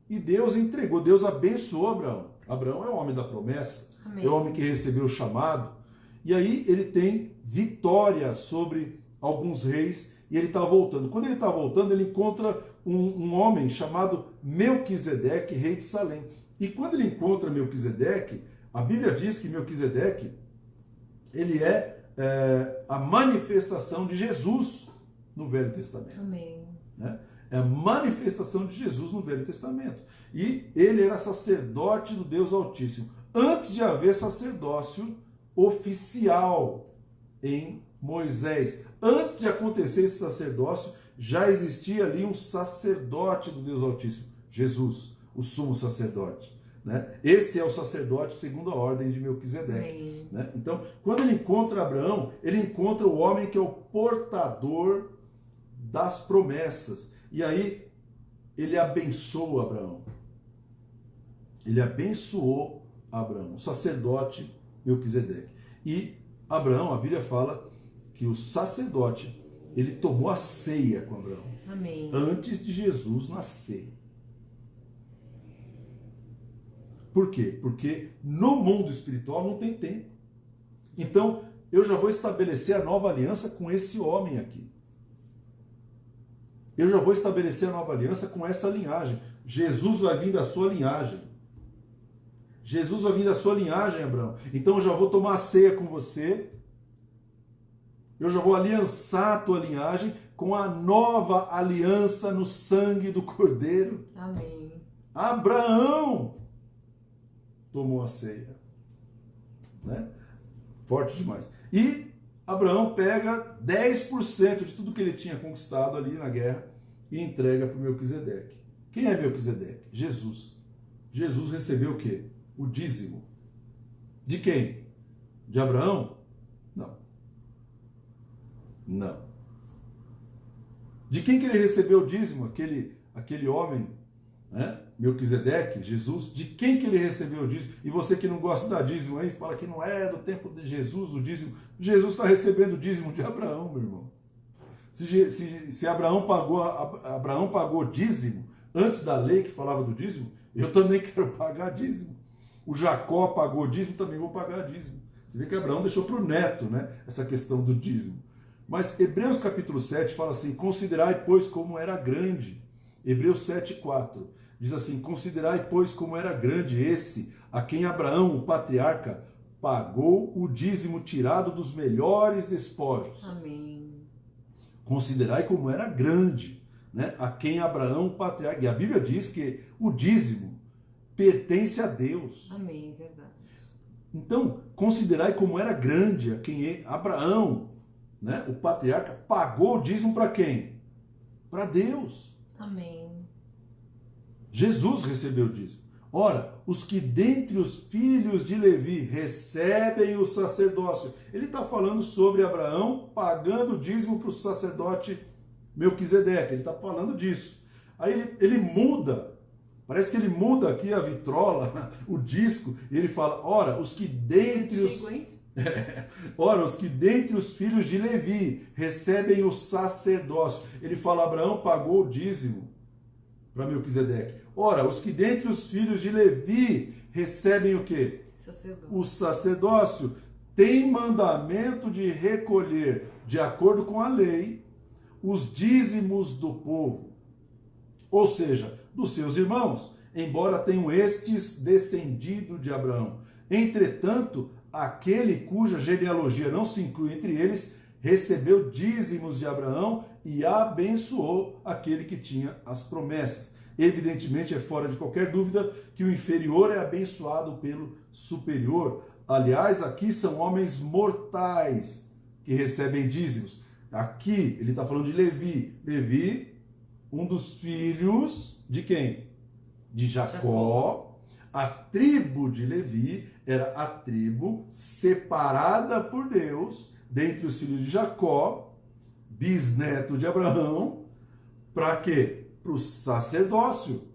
E Deus entregou, Deus abençoou Abraão. Abraão é o homem da promessa, Amém. É o homem que recebeu o chamado. E aí ele tem vitória sobre alguns reis e ele está voltando. Quando ele está voltando, ele encontra um homem chamado Melquisedeque, rei de Salém. E quando ele encontra Melquisedeque, a Bíblia diz que Melquisedeque, ele é a manifestação de Jesus no Velho Testamento. Amém. Né? É a manifestação de Jesus no Velho Testamento. E ele era sacerdote do Deus Altíssimo. Antes de haver sacerdócio oficial em Moisés. Antes de acontecer esse sacerdócio, já existia ali um sacerdote do Deus Altíssimo. Jesus, o sumo sacerdote. Né? Esse é o sacerdote segundo a ordem de Melquisedeque. Né? Então, quando ele encontra Abraão, ele encontra o homem que é o portador das promessas. E aí, ele abençoa Abraão. Ele abençoou Abraão, o sacerdote Melquisedeque. E Abraão, a Bíblia fala que o sacerdote, ele tomou a ceia com Abraão. Amém. Antes de Jesus nascer. Por quê? Porque no mundo espiritual não tem tempo. Então, eu já vou estabelecer a nova aliança com esse homem aqui. Eu já vou estabelecer a nova aliança com essa linhagem. Jesus vai vir da sua linhagem. Jesus vai vir da sua linhagem, Abraão. Então eu já vou tomar a ceia com você. Eu já vou aliançar a tua linhagem com a nova aliança no sangue do Cordeiro. Amém. Abraão tomou a ceia. Né? Forte demais. E Abraão pega 10% de tudo que ele tinha conquistado ali na guerra e entrega para o Melquisedeque. Quem é Melquisedeque? Jesus. Jesus recebeu o quê? O dízimo. De quem? De Abraão? Não. Não. De quem que ele recebeu o dízimo? Aquele homem, né? Melquisedeque, Jesus, de quem que ele recebeu o dízimo? E você que não gosta da dízimo aí, fala que não é do tempo de Jesus o dízimo. Jesus está recebendo o dízimo de Abraão, meu irmão. Se Abraão pagou dízimo antes da lei que falava do dízimo, eu também quero pagar dízimo. O Jacó pagou dízimo, também vou pagar dízimo. Você vê que Abraão deixou para o neto, né, essa questão do dízimo. Mas Hebreus capítulo 7 fala assim: considerai, pois, como era grande. Hebreus 7,4 diz assim: considerai, pois, como era grande esse, a quem Abraão, o patriarca, pagou o dízimo tirado dos melhores despojos. Amém. Considerai como era grande, né, a quem Abraão, o patriarca. E a Bíblia diz que o dízimo pertence a Deus. Amém, verdade. Então, considerai como era grande a quem Abraão, né, o patriarca, pagou o dízimo para quem? Para Deus. Amém. Jesus recebeu o dízimo. Ora, os que dentre os filhos de Levi recebem o sacerdócio. Ele está falando sobre Abraão pagando o dízimo para o sacerdote Melquisedeque. Ele está falando disso. Aí ele muda. Parece que ele muda aqui a vitrola, o disco, e ele fala: ora, os que dentre os filhos de Levi recebem o sacerdócio. Ele fala: Abraão pagou o dízimo para Melquisedeque. Ora, os que dentre os filhos de Levi recebem o quê? O sacerdócio. Tem mandamento de recolher, de acordo com a lei, os dízimos do povo. Ou seja, dos seus irmãos, embora tenham estes descendido de Abraão. Entretanto, aquele cuja genealogia não se inclui entre eles, recebeu dízimos de Abraão e abençoou aquele que tinha as promessas. Evidentemente, é fora de qualquer dúvida que o inferior é abençoado pelo superior. Aliás, aqui são homens mortais que recebem dízimos. Aqui, ele está falando de Levi. Levi, um dos filhos de quem? De Jacó. A tribo de Levi era a tribo separada por Deus dentre os filhos de Jacó, bisneto de Abraão, para quê? Para o sacerdócio.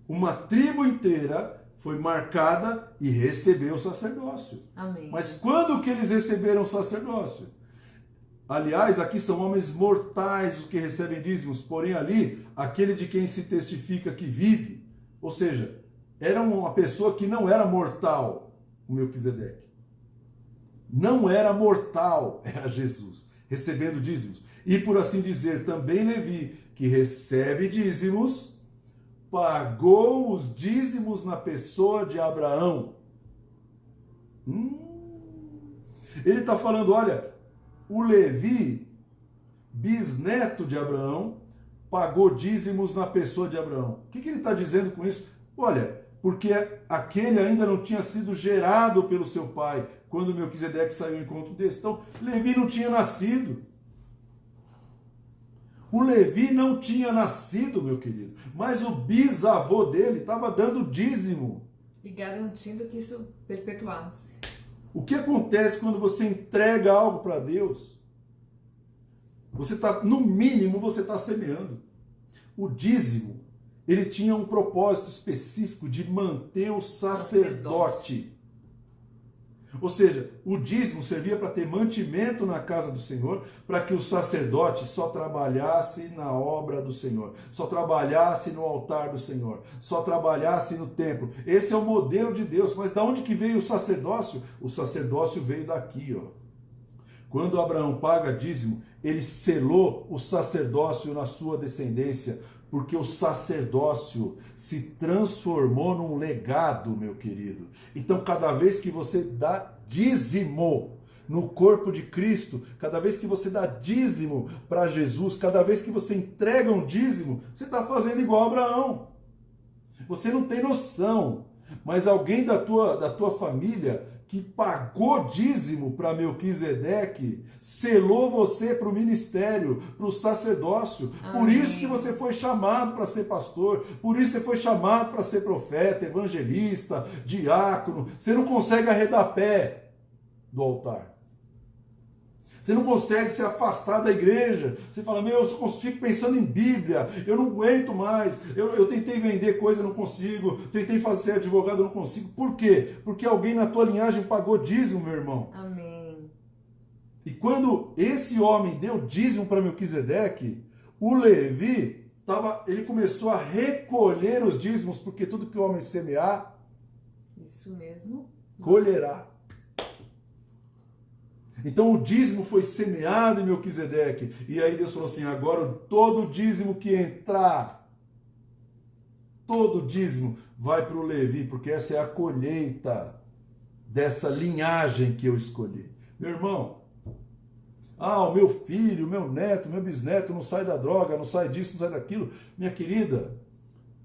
Uma tribo inteira foi marcada e recebeu o sacerdócio. Amém. Mas quando que eles receberam o sacerdócio? Aliás, aqui são homens mortais os que recebem dízimos, porém ali, aquele de quem se testifica que vive, ou seja, era uma pessoa que não era mortal, o Melquisedeque. Não era mortal, era Jesus, recebendo dízimos. E por assim dizer, também Levi, que recebe dízimos, pagou os dízimos na pessoa de Abraão. Ele está falando, olha, o Levi, bisneto de Abraão, pagou dízimos na pessoa de Abraão. O que ele está dizendo com isso? Olha, porque aquele ainda não tinha sido gerado pelo seu pai, quando Melquisedeque saiu ao encontro desse. Então, Levi não tinha nascido. O Levi não tinha nascido, meu querido, mas o bisavô dele estava dando dízimo. E garantindo que isso perpetuasse. O que acontece quando você entrega algo para Deus? Você está, no mínimo, você está semeando. O dízimo, ele tinha um propósito específico de manter o sacerdote. Ou seja, o dízimo servia para ter mantimento na casa do Senhor, para que o sacerdote só trabalhasse na obra do Senhor, só trabalhasse no altar do Senhor, só trabalhasse no templo. Esse é o modelo de Deus. Mas de onde que veio o sacerdócio? O sacerdócio veio daqui, ó. Quando Abraão paga dízimo, ele selou o sacerdócio na sua descendência, porque o sacerdócio se transformou num legado, meu querido. Então, cada vez que você dá dízimo no corpo de Cristo, cada vez que você dá dízimo para Jesus, cada vez que você entrega um dízimo, você está fazendo igual a Abraão. Você não tem noção, mas alguém da tua família que pagou dízimo para Melquisedeque, selou você para o ministério, para o sacerdócio. Amém. Por isso que você foi chamado para ser pastor, por isso você foi chamado para ser profeta, evangelista, diácono. Você não consegue arredar pé do altar. Você não consegue se afastar da igreja. Você fala, meu, eu só fico pensando em Bíblia, eu não aguento mais. Eu tentei vender coisa, não consigo. Tentei ser advogado, não consigo. Por quê? Porque alguém na tua linhagem pagou dízimo, meu irmão. Amém. E quando esse homem deu dízimo para Melquisedeque, o Levi, ele começou a recolher os dízimos, porque tudo que o homem semear, isso mesmo, colherá. Então o dízimo foi semeado em Melquisedeque. E aí Deus falou assim, agora todo dízimo que entrar, todo dízimo vai para o Levi, porque essa é a colheita dessa linhagem que eu escolhi. Meu irmão, o meu filho, meu neto, meu bisneto não sai da droga, não sai disso, não sai daquilo. Minha querida,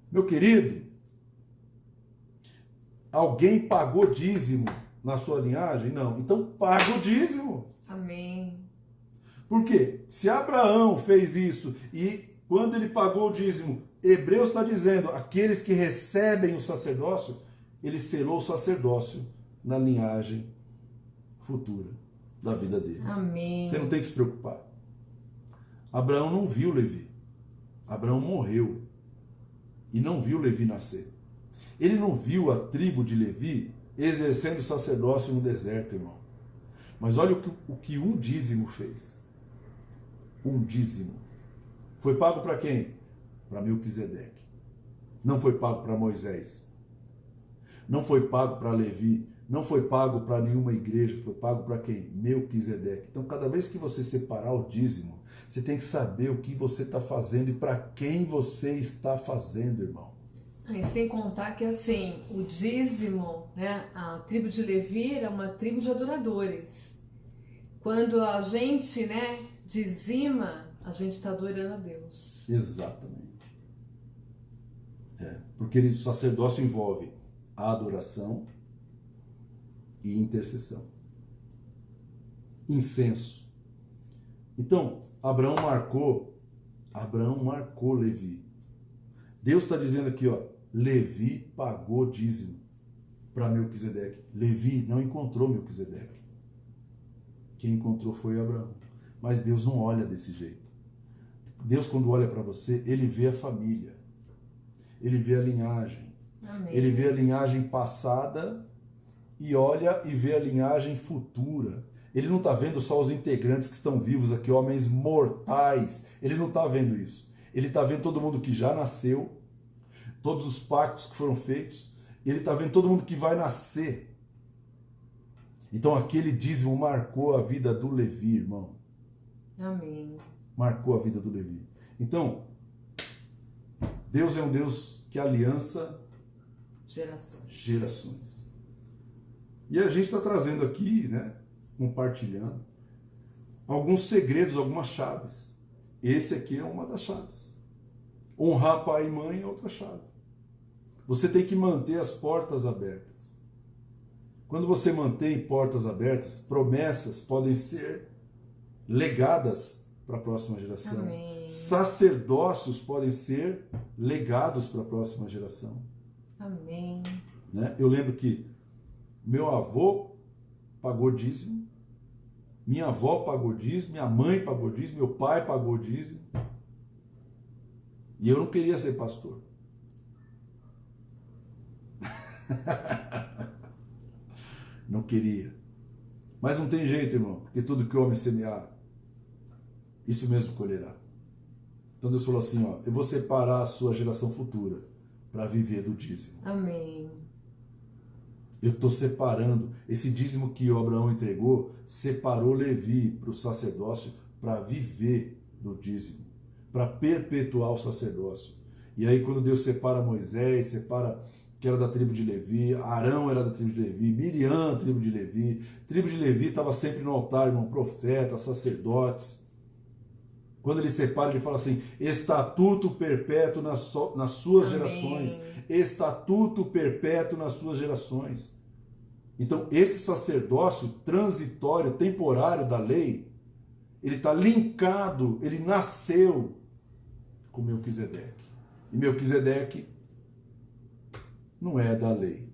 meu querido, alguém pagou dízimo na sua linhagem? Não. Então paga o dízimo. Amém. Por quê? Se Abraão fez isso e quando ele pagou o dízimo, Hebreus está dizendo, aqueles que recebem o sacerdócio, ele selou o sacerdócio na linhagem futura da vida dele. Amém. Você não tem que se preocupar. Abraão não viu Levi. Abraão morreu e não viu Levi nascer. Ele não viu a tribo de Levi exercendo o sacerdócio no deserto, irmão. Mas olha o que um dízimo fez. Um dízimo. Foi pago para quem? Para Melquisedeque. Não foi pago para Moisés. Não foi pago para Levi. Não foi pago para nenhuma igreja. Foi pago para quem? Melquisedeque. Então, cada vez que você separar o dízimo, você tem que saber o que você está fazendo e para quem você está fazendo, irmão. E sem contar que, assim, o dízimo, né, a tribo de Levi era uma tribo de adoradores. Quando a gente, né, dizima, a gente está adorando a Deus. Exatamente. Porque o sacerdócio envolve a adoração e intercessão. Incenso. Então, Abraão marcou Levi. Deus está dizendo aqui, Levi pagou dízimo para Melquisedeque. Levi não encontrou Melquisedeque. Quem encontrou foi Abraão. Mas Deus não olha desse jeito. Deus, quando olha para você, ele vê a família. Ele vê a linhagem. Amém. Ele vê a linhagem passada e olha e vê a linhagem futura. Ele não está vendo só os integrantes que estão vivos aqui, homens mortais. Ele não está vendo isso. Ele está vendo todo mundo que já nasceu, todos os pactos que foram feitos. Ele está vendo todo mundo que vai nascer. Então aquele dízimo marcou a vida do Levi, irmão. Amém. Marcou a vida do Levi. Então, Deus é um Deus que aliança gerações. E a gente está trazendo aqui, né, compartilhando alguns segredos, algumas chaves. Esse aqui é uma das chaves. Honrar pai e mãe é outra chave. Você tem que manter as portas abertas. Quando você mantém portas abertas, promessas podem ser legadas para a próxima geração. Amém. Sacerdócios podem ser legados para a próxima geração. Amém. Né? Eu lembro que meu avô pagou dízimo, minha avó pagou dízimo, minha mãe pagou dízimo, meu pai pagou dízimo. E eu não queria ser pastor. Não queria. Mas não tem jeito, irmão, porque tudo que o homem semear, isso mesmo colherá. Então Deus falou assim, eu vou separar a sua geração futura para viver do dízimo. Amém. Eu estou separando. Esse dízimo que o Abraão entregou, separou Levi para o sacerdócio para viver do dízimo, para perpetuar o sacerdócio. E aí quando Deus separa Moisés, separa que era da tribo de Levi, Arão era da tribo de Levi, Miriam, tribo de Levi estava sempre no altar, irmão, profetas, sacerdotes. Quando ele separa, ele fala assim, estatuto perpétuo nas suas Amém. gerações, estatuto perpétuo nas suas gerações. Então, esse sacerdócio transitório, temporário da lei, ele está linkado, ele nasceu com Melquisedeque. E Melquisedeque não é da lei.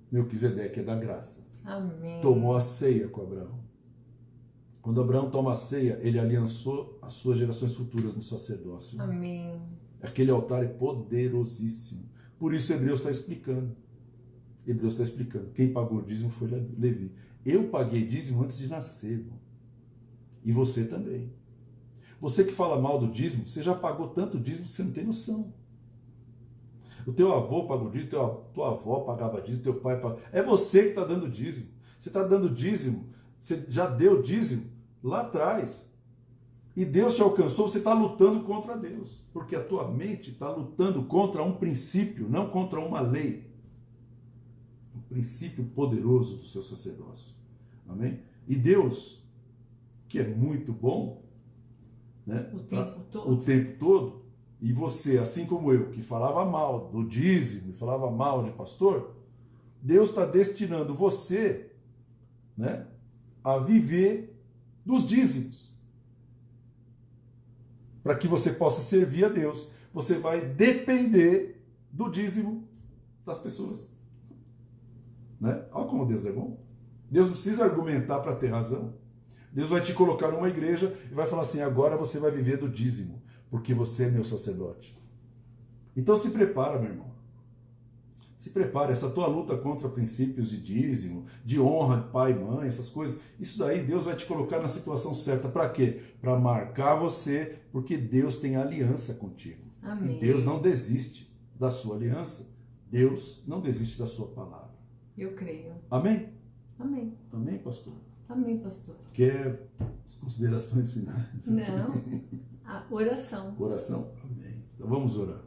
Melquisedeque é da graça. Amém. Tomou a ceia com Abraão. Quando Abraão toma a ceia, ele aliançou as suas gerações futuras no sacerdócio. Amém. Aquele altar é poderosíssimo. Por isso Hebreus está explicando. Hebreus está explicando. Quem pagou o dízimo foi Levi. Eu paguei dízimo antes de nascer, irmão. E você também. Você que fala mal do dízimo, você já pagou tanto dízimo que você não tem noção. O teu avô pagou dízimo, tua avó pagava dízimo, teu pai pagava. É você que está dando dízimo. Você está dando dízimo, você já deu dízimo lá atrás. E Deus te alcançou, você está lutando contra Deus. Porque a tua mente está lutando contra um princípio, não contra uma lei. Um princípio poderoso do seu sacerdócio. Amém? E Deus, que é muito bom, né? O tempo todo, e você, assim como eu, que falava mal do dízimo, e falava mal de pastor, Deus está destinando você, né, a viver dos dízimos. Para que você possa servir a Deus, você vai depender do dízimo das pessoas. Né? Olha como Deus é bom. Deus não precisa argumentar para ter razão. Deus vai te colocar numa igreja e vai falar assim, agora você vai viver do dízimo, porque você é meu sacerdote. Então se prepara, meu irmão. Se prepara, essa tua luta contra princípios de dízimo, de honra de pai e mãe, essas coisas, isso daí Deus vai te colocar na situação certa. Para quê? Para marcar você, porque Deus tem aliança contigo. Amém. E Deus não desiste da sua aliança. Deus não desiste da sua palavra. Eu creio. Amém? Amém. Amém, pastor? Amém, pastor. Quer as considerações finais? Não. A oração. Oração? Amém. Então vamos orar.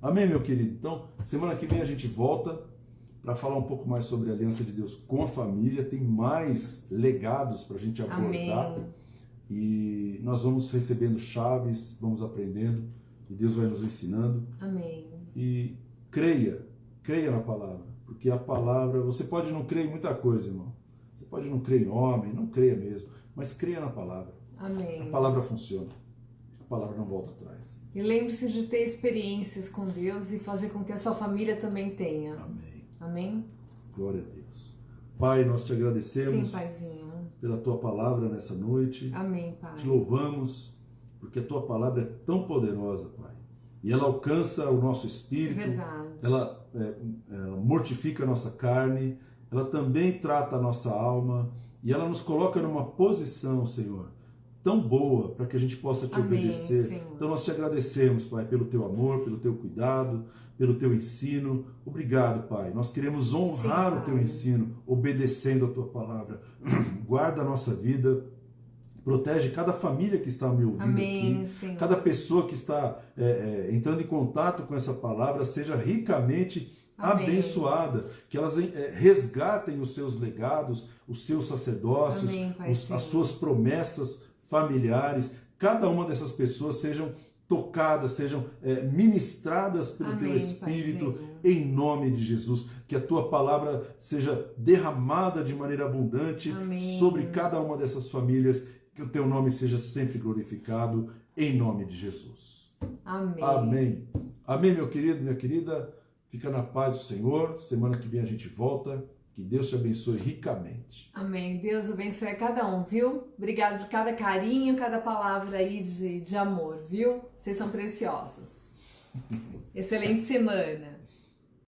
Amém, meu querido? Então, semana que vem a gente volta para falar um pouco mais sobre a aliança de Deus com a família. Tem mais legados para a gente abordar. Amém. E nós vamos recebendo chaves, vamos aprendendo. E Deus vai nos ensinando. Amém. E creia na palavra. Porque a palavra, você pode não crer em muita coisa, irmão. Você pode não crer em homem, não creia mesmo. Mas creia na palavra. Amém. A palavra funciona. A palavra não volta atrás. E lembre-se de ter experiências com Deus e fazer com que a sua família também tenha. Amém. Amém? Glória a Deus. Pai, nós te agradecemos Sim, Paizinho. pela tua palavra nessa noite. Amém, Pai. Te louvamos porque a tua palavra é tão poderosa, Pai. E ela alcança o nosso espírito. Verdade. Ela mortifica a nossa carne. Ela também trata a nossa alma. E ela nos coloca numa posição, Senhor, tão boa para que a gente possa te Amém, obedecer. Senhor. Então nós te agradecemos, Pai, pelo teu amor, pelo teu cuidado, pelo teu ensino. Obrigado, Pai. Nós queremos honrar Sim, o teu Pai. ensino, obedecendo a tua palavra. Guarda a nossa vida, protege cada família que está me ouvindo Amém, aqui, Senhor. cada pessoa que está entrando em contato com essa palavra seja ricamente Amém. abençoada, que elas resgatem os seus legados, os seus sacerdócios, Amém, Pai, as Senhor. suas promessas familiares. Cada uma dessas pessoas sejam tocadas, sejam ministradas pelo Amém, teu Espírito, Pai, Senhor. em nome de Jesus. Que a tua palavra seja derramada de maneira abundante Amém. sobre cada uma dessas famílias. Que o teu nome seja sempre glorificado, em nome de Jesus. Amém. Amém. Amém, meu querido, minha querida. Fica na paz do Senhor. Semana que vem a gente volta. Que Deus te abençoe ricamente. Amém. Deus abençoe a cada um, viu? Obrigado por cada carinho, cada palavra aí de amor, viu? Vocês são preciosos. Excelente semana.